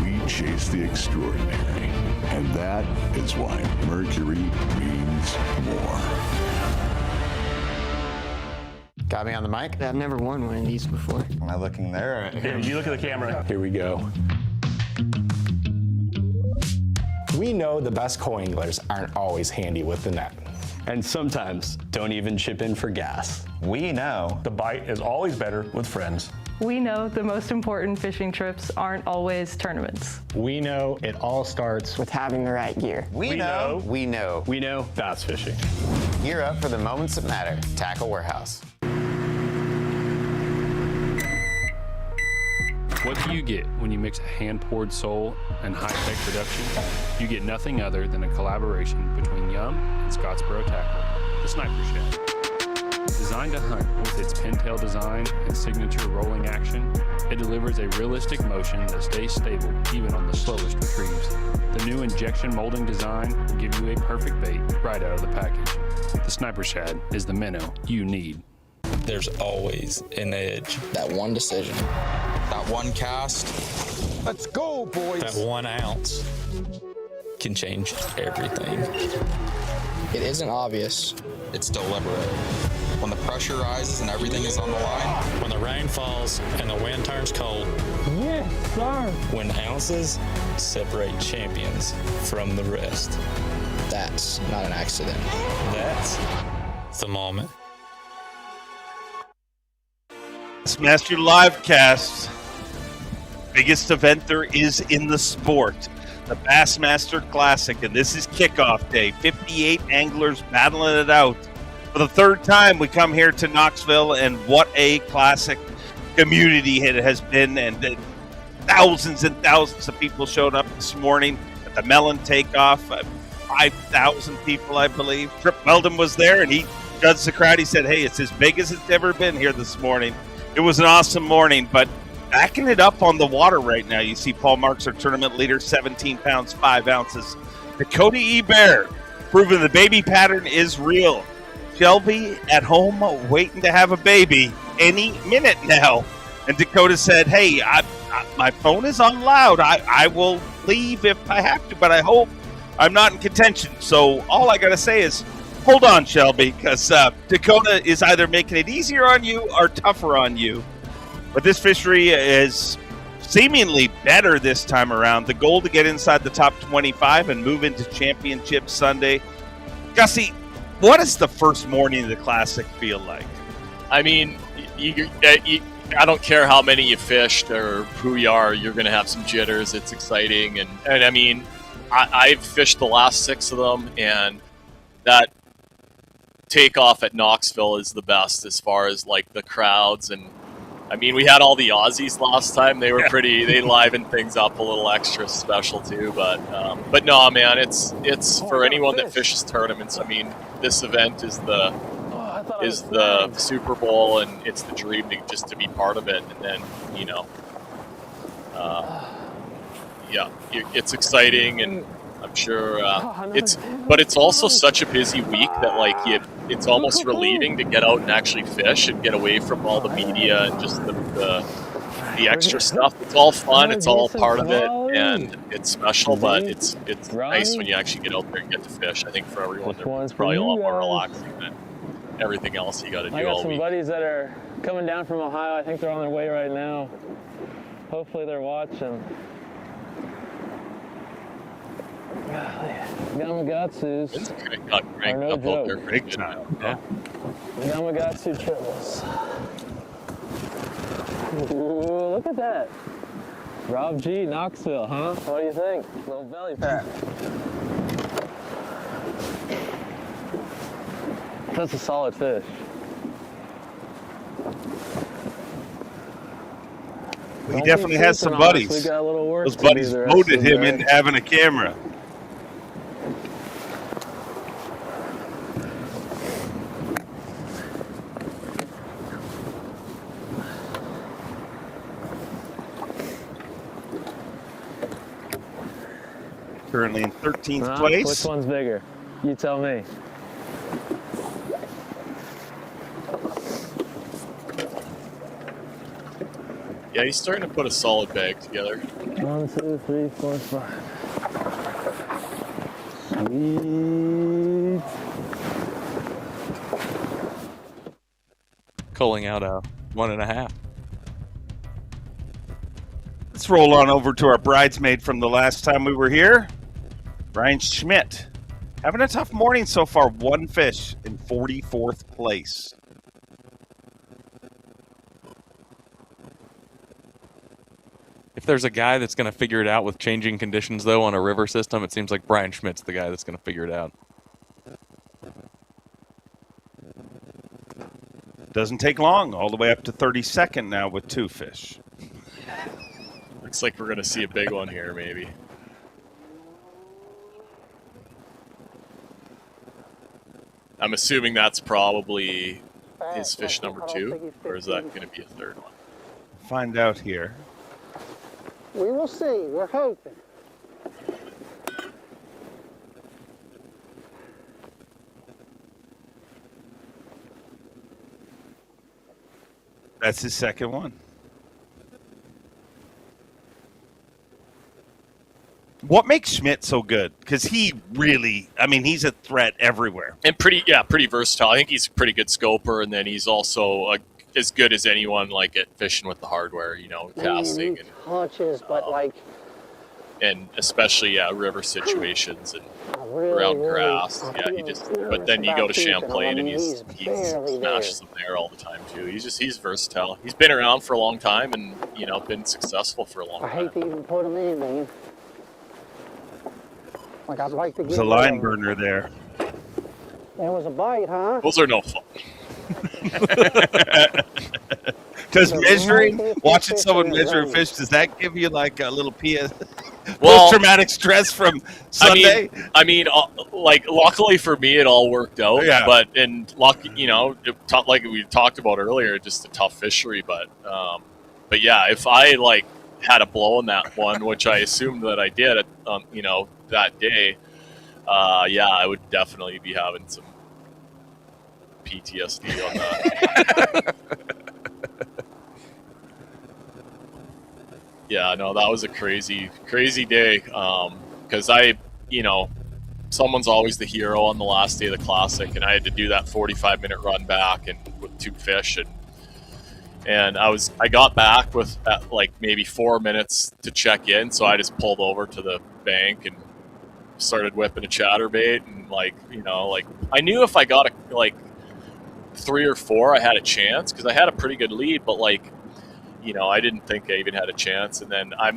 We chase the extraordinary. And that is why Mercury means more. Got me on the mic? I've never worn one of these before. Am I looking there? Here, you look at the camera. Here we go. We know the best co-anglers aren't always handy with the net. And sometimes don't even chip in for gas. We know the bite is always better with friends. We know the most important fishing trips aren't always tournaments. We know it all starts with having the right gear. We know Bass fishing. Gear up for the moments that matter. Tackle Warehouse. What do you get when you mix a hand-poured sole and high-tech production? You get nothing other than a collaboration between Yum and Scottsboro Tackle, the Sniper Shad. Designed to hunt with its pintail design and signature rolling action, it delivers a realistic motion that stays stable even on the slowest retrieves. The new injection molding design will give you a perfect bait right out of the package. The Sniper Shad is the minnow you need. There's always an edge. That one decision, that one cast. Let's go, boys. That 1 ounce can change everything. It isn't obvious, it's deliberate. When the pressure rises and everything is on the line, when the rain falls and the wind turns cold, yes, sir. When ounces separate champions from the rest, that's not an accident. That's the moment. Bassmaster Livecast. Biggest event there is in the sport. The Bassmaster Classic, and this is kickoff day. 58 anglers battling it out. For the third time, we come here to Knoxville, and what a classic community it has been. And thousands and thousands of people showed up this morning at the Melon Takeoff. 5,000 people, I believe. Trip Weldon was there, and he judged the crowd. He said, hey, it's as big as it's ever been here this morning. It was an awesome morning, but backing it up on the water right now, you see Paul Marks, our tournament leader, 17 pounds, 5 ounces. Dakota E. Bear, proving the baby pattern is real. Shelby at home waiting to have a baby any minute now. And Dakota said, hey, my phone is on loud. I will leave if I have to, but I hope I'm not in contention. So all I got to say is, hold on, Shelby, because Dakota is either making it easier on you or tougher on you. But this fishery is seemingly better this time around. The goal to get inside the top 25 and move into Championship Sunday. Gussy, what does the first morning of the Classic feel like? I mean, I don't care how many you fished or who you are, you're going to have some jitters. It's exciting. And I mean, I've fished the last 6 of them, and that takeoff at Knoxville is the best as far as like the crowds. And I mean, we had all the Aussies last time. They were they livened things up a little extra special too. But no, man, it's for anyone that fishes tournaments. I mean, this event is the Super Bowl, and it's the dream to be part of it. And then, you know, it's exciting, and I'm sure but it's also such a busy week that like it's almost relieving to get out and actually fish and get away from all the media and just the extra stuff. It's all fun, it's all part of it, and it's special, but it's nice when you actually get out there and get to fish. I think for everyone, it's probably a lot more relaxing than everything else you got to do all week. I got some buddies that are coming down from Ohio. I think they're on their way right now. Hopefully they're watching. Yamagatsus are no joke. Big time. Yeah. Yamagatsu triples. Ooh, look at that. Rob G, Knoxville, huh? What do you think? Little belly pat. That's a solid fish. He definitely has some buddies. We got a little work. Those buddies voted him into having a camera. Currently in 13th place. Which one's bigger? You tell me. Yeah, he's starting to put a solid bag together. 1, 2, 3, 4, 5. Sweet. Culling out a 1.5. Let's roll on over to our bridesmaid from the last time we were here, Brian Schmidt. Having a tough morning so far. 1 fish in 44th place. If there's a guy that's going to figure it out with changing conditions, though, on a river system, it seems like Brian Schmidt's the guy that's going to figure it out. Doesn't take long, all the way up to 32nd now with 2 fish. Looks like we're going to see a big one here, maybe. I'm assuming that's probably his fish number 2, or is that going to be a 3rd one? Find out here. We will see. We're hoping. That's his 2nd one. What makes Schmidt so good? Because he really, I mean, he's a threat everywhere. And pretty versatile. I think he's a pretty good scoper, and then he's also as good as anyone like at fishing with the hardware, you know, casting and hunches, but like, and especially river situations and really, around grass. Yeah, he just. But then you go to Champlain and he smashes them there all the time too. He's versatile. He's been around for a long time and been successful for a long time. I hate to even put him in, man. Like I'd like to get. There's a line burner there. There was a bite, huh? Those are no fun. Does watching someone measure a fish, does that give you like a little post-traumatic stress from Sunday? I mean, like luckily for me, it all worked out. Yeah. But like we talked about earlier, just a tough fishery. But yeah, if I like had a blow in that one, which I assumed that I did, that day, I would definitely be having some PTSD on that. Yeah, no, that was a crazy day. Because someone's always the hero on the last day of the classic, and I had to do that 45-minute run back and with 2 fish, and I got back with like maybe 4 minutes to check in, so I just pulled over to the bank and started whipping a chatterbait, and I knew if I got 3 or 4, I had a chance because I had a pretty good lead, but I didn't think I even had a chance. And then I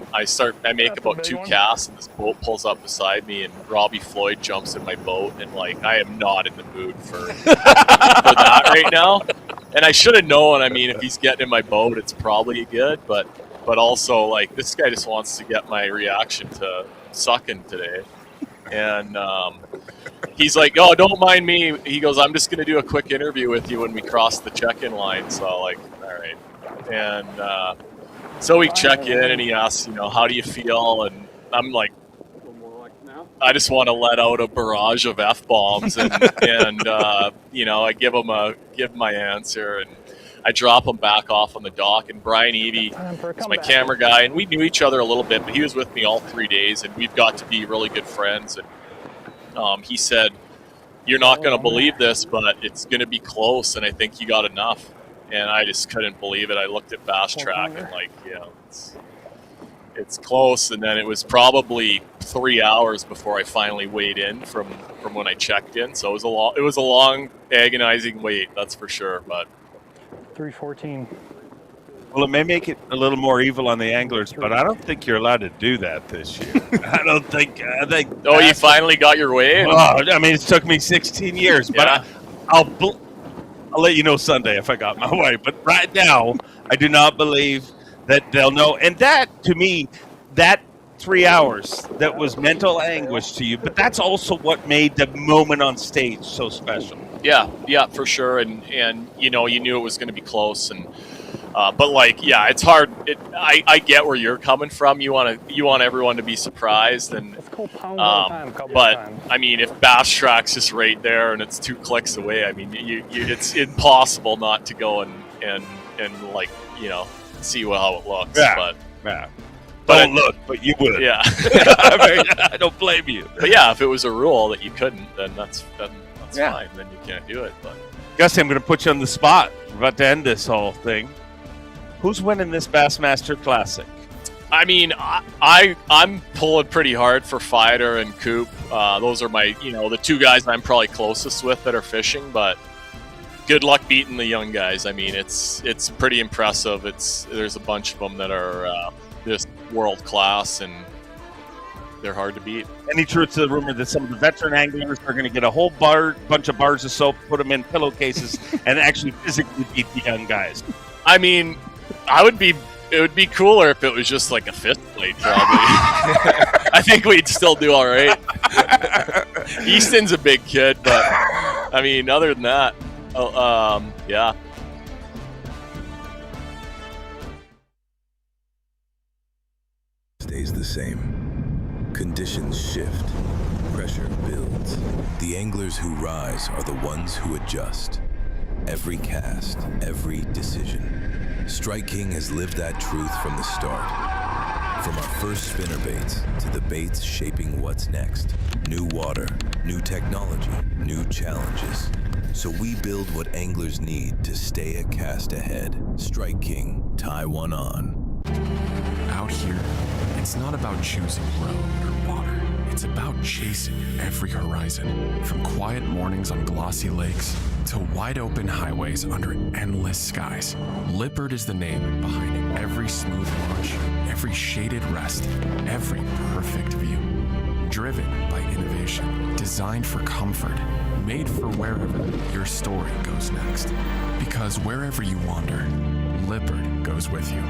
make about 2 casts, and this boat pulls up beside me, and Robbie Floyd jumps in my boat, and I am not in the mood for that right now. And I should have known. I mean, if he's getting in my boat, it's probably good, but also this guy just wants to get my reaction to sucking today. And he's like, "Oh, don't mind me." He goes, "I'm just going to do a quick interview with you when we cross the check-in line." So all right. And so we check in, and he asks, "How do you feel?" And I'm like, I just want to let out a barrage of F-bombs, and I give my answer, and I drop him back off on the dock. And Brian Evie is my camera guy, and we knew each other a little bit, but he was with me all 3 days, and we've got to be really good friends. And he said, "You're not going to believe this, but it's going to be close, and I think you got enough." And I just couldn't believe it. I looked at Bass Track and it's close. And then it was probably 3 hours before I finally weighed in from when I checked in. So it was a long, agonizing wait, that's for sure. But 314. Well, it may make it a little more evil on the anglers, but I don't think you're allowed to do that this year. I think. Oh, you finally got your way? Oh, I mean, it took me 16 years, but I'll let you know Sunday if I got my way. But right now, I do not believe that they'll know. And that, to me, that 3 hours, that was mental anguish to you. But that's also what made the moment on stage so special. Yeah, for sure. And you knew it was going to be close. And but it's hard. I get where you're coming from. You want everyone to be surprised, and but I mean, if Bass Track's just right there and it's 2 clicks away, I mean, it's impossible not to go and see how it looks. Yeah. But Don't look, but you would. Yeah. I don't blame you. But yeah, if it was a rule that you couldn't, then that's fine. Then you can't do it. But Gussy, I'm going to put you on the spot. We're about to end this whole thing. Who's winning this Bassmaster Classic? I mean, I'm pulling pretty hard for Fighter and Coop. Those are my, the two guys I'm probably closest with that are fishing. But good luck beating the young guys. I mean, it's pretty impressive. There's a bunch of them that are just world class, and they're hard to beat. Any truth to the rumor that some of the veteran anglers are going to get a whole bunch of bars of soap, put them in pillowcases, and actually physically beat the young guys? I mean, it would be cooler if it was just like a fist plate, probably. I think we'd still do all right. Easton's a big kid, but I mean, other than that, yeah. Stays the same. Conditions shift. Pressure builds. The anglers who rise are the ones who adjust. Every cast, every decision. Strike King has lived that truth from the start. From our first spinnerbaits to the baits shaping what's next. New water, new technology, new challenges. So we build what anglers need to stay a cast ahead. Strike King, tie one on. Out here, it's not about choosing road or water. It's about chasing every horizon. From quiet mornings on glossy lakes to wide open highways under endless skies. Lippert is the name behind every smooth launch, every shaded rest, every perfect view. Driven by innovation, designed for comfort, made for wherever your story goes next. Because wherever you wander, Lippert goes with you.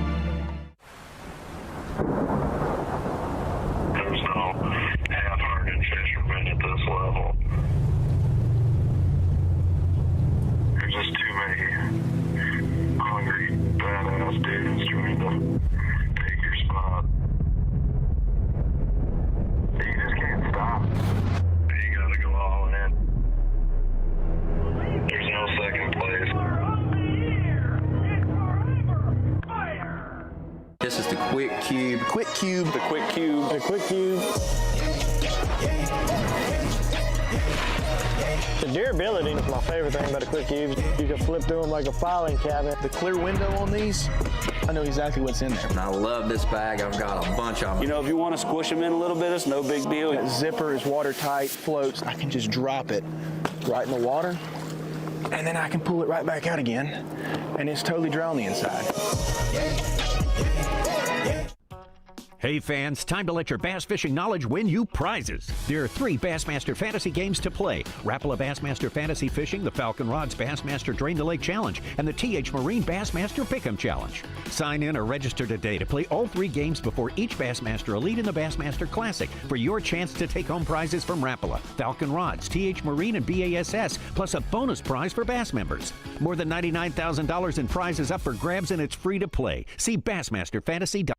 There's no half-hearted fishermen at this level. There's just too many hungry, badass dudes trying to take your spot. You just can't stop. You gotta go all in. There's no second place. This is the Quick Cube. Quick Cube. The Quick Cube. The Quick Cube. The durability is my favorite thing about the Quick Cubes. You can flip through them like a filing cabinet. The clear window on these, I know exactly what's in there. And I love this bag. I've got a bunch of them. You know, if you want to squish them in a little bit, it's no big deal. That zipper is watertight, floats. I can just drop it right in the water, and then I can pull it right back out again, and it's totally dry on the inside. Hey fans, time to let your bass fishing knowledge win you prizes. There are 3 Bassmaster Fantasy games to play. Rapala Bassmaster Fantasy Fishing, the Falcon Rods Bassmaster Drain the Lake Challenge, and the TH Marine Bassmaster Pick'em Challenge. Sign in or register today to play all 3 games before each Bassmaster Elite and the Bassmaster Classic for your chance to take home prizes from Rapala, Falcon Rods, TH Marine, and B.A.S.S, plus a bonus prize for Bass members. More than $99,000 in prizes up for grabs, and it's free to play. See Bassmasterfantasy.com.